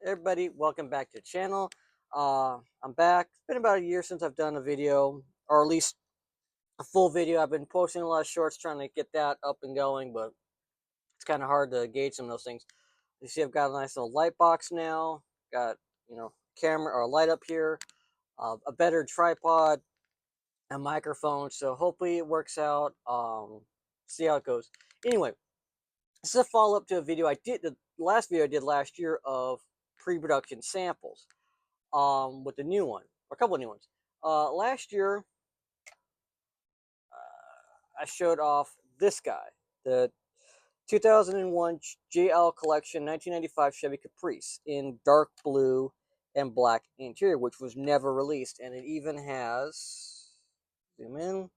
Everybody, welcome back to the channel. I'm back. It's been about a year since I've done a video, or at least a full video. I've been posting a lot of shorts trying to get that up and going, but it's kind of hard to gauge some of those things. You see I've got a nice little light box now. Got, camera or light up here, a better tripod, a microphone, so hopefully it works out. See how it goes. Anyway, this is a follow-up to a video I did, the last video I did last year of pre-production samples. With the new one, or a couple of new ones. Last year, I showed off this guy, the 2001 JL Collection 1995 Chevy Caprice in dark blue and black interior, which was never released, and it even has, zoom in,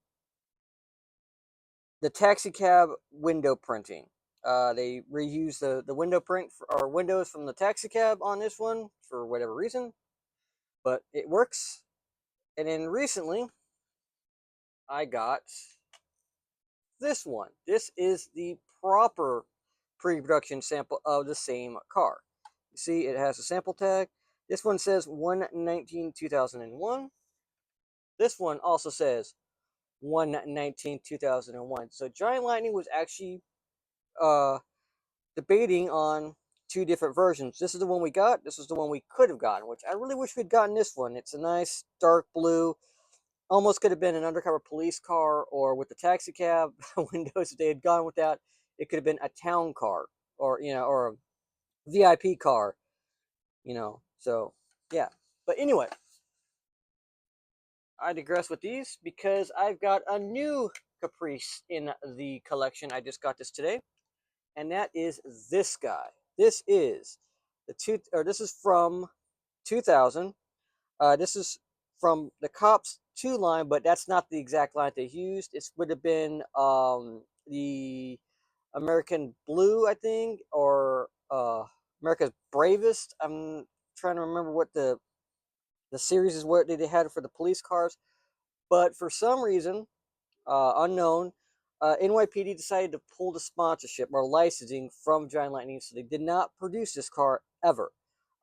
the taxi cab window printing. They reused the window print or windows from the taxi cab on this one for whatever reason, but it works. And then recently, I got this one. This is the proper pre-production sample of the same car. You see, it has a sample tag. This one says 1/19/2001. This one also says 1/19/2001. So Giant Lightning was actually debating on two different versions. This is the one we got. This is the one we could have gotten, which I really wish we'd gotten this one. It's a nice dark blue. Almost could have been an undercover police car, or with the taxi cab windows, if they had gone with that, it could have been a town car, or or a VIP car, So yeah. But anyway, I digress with these because I've got a new Caprice in the collection. I just got this today, and that is this guy. This is this is from 2000. This is from the Cops 2 line, but that's not the exact line they used. It would have been the American Blue, I think, or America's Bravest. I'm trying to remember what the series is, what they had for the police cars. But for some reason, unknown, NYPD decided to pull the sponsorship or licensing from Giant Lightning, so they did not produce this car ever.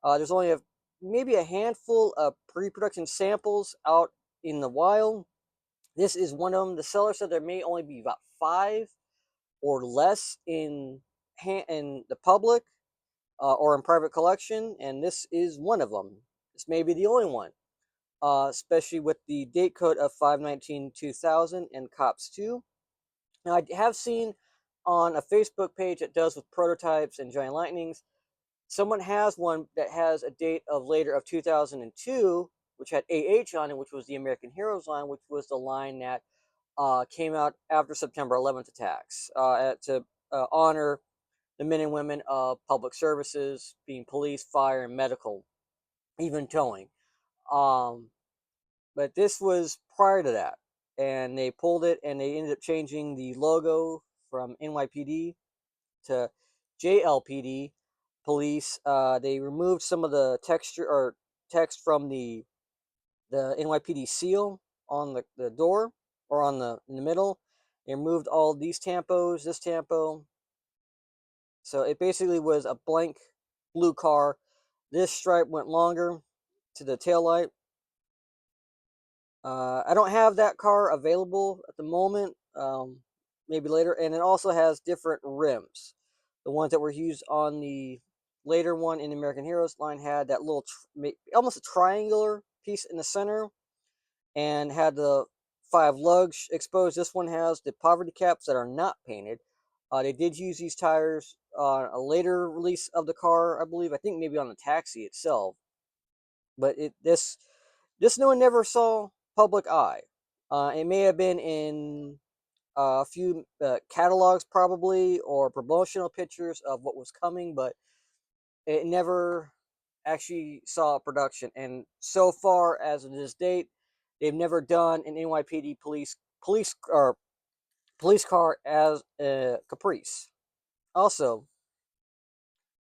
There's only maybe a handful of pre-production samples out in the wild. This is one of them. The seller said there may only be about 5 or less in the public or in private collection, and this is one of them. This may be the only one, especially with the date code of 5/19/2000 and Cops 2. Now, I have seen on a Facebook page that does with prototypes and Giant Lightnings, someone has one that has a date of later of 2002, which had AH on it, which was the American Heroes line, which was the line that came out after September 11th attacks to honor the men and women of public services, being police, fire, and medical, even towing. But this was prior to that, and they pulled it, and they ended up changing the logo from NYPD to JLPD police. They removed some of the texture or text from the NYPD seal on the door, or on in the middle. They removed all these tampos, this tampo. So it basically was a blank blue car. This stripe went longer to the tail light. I don't have that car available at the moment. Maybe later. And it also has different rims. The ones that were used on the later one in the American Heroes line had that little, almost a triangular piece in the center, and had the 5 lugs exposed. This one has the poverty caps that are not painted. They did use these tires on a later release of the car, I believe. I think maybe on the taxi itself. But this new one never saw public eye. It may have been in a few catalogs, probably, or promotional pictures of what was coming, but it never actually saw production. And so far as of this date, they've never done an NYPD police car as a Caprice. Also,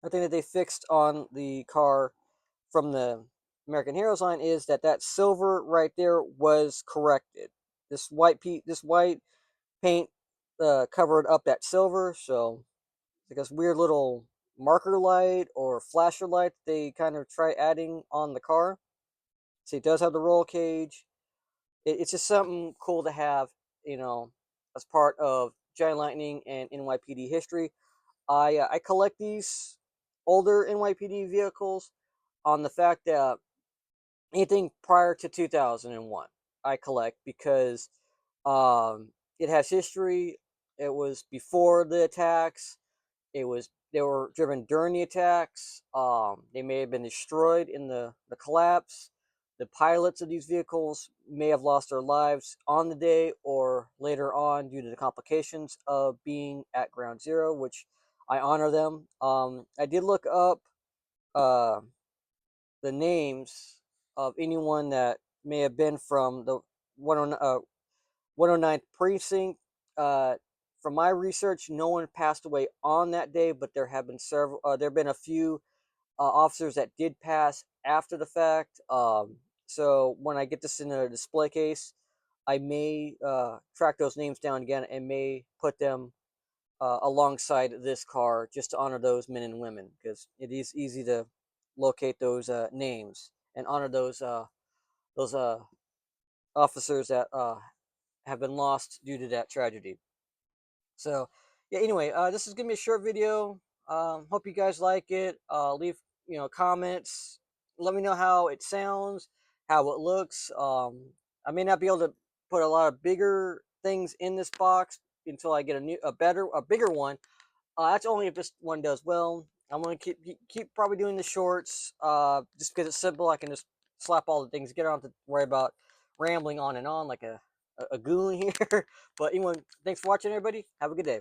I think that they fixed on the car from the American Heroes line is that silver right there was corrected. This white paint covered up that silver, so it's like this weird little marker light or flasher light they kind of try adding on the car. So it does have the roll cage. It's just something cool to have, you know, as part of Giant Lightning and NYPD history. I collect these older NYPD vehicles on the fact that anything prior to 2001 I collect because it has history. It was before the attacks. They were driven during the attacks. They may have been destroyed in the collapse. The pilots of these vehicles may have lost their lives on the day or later on due to the complications of being at ground zero, which I honor them. I did look up uh, the names of anyone that may have been from the 109th precinct. Uh, from my research, no one passed away on that day, but there have been several. There have been a few officers that did pass after the fact. So when I get this in a display case, I may track those names down again and may put them alongside this car just to honor those men and women because it is easy to locate those names and honor those officers that have been lost due to that tragedy. So, yeah. Anyway, this is gonna be a short video. Hope you guys like it. Leave comments. Let me know how it sounds, how it looks. I may not be able to put a lot of bigger things in this box until I get a bigger one. That's only if this one does well. I'm gonna keep probably doing the shorts. Just because it's simple, I can just slap all the things. Get on to worry about rambling on and on like a goon here. But anyway, thanks for watching, everybody. Have a good day.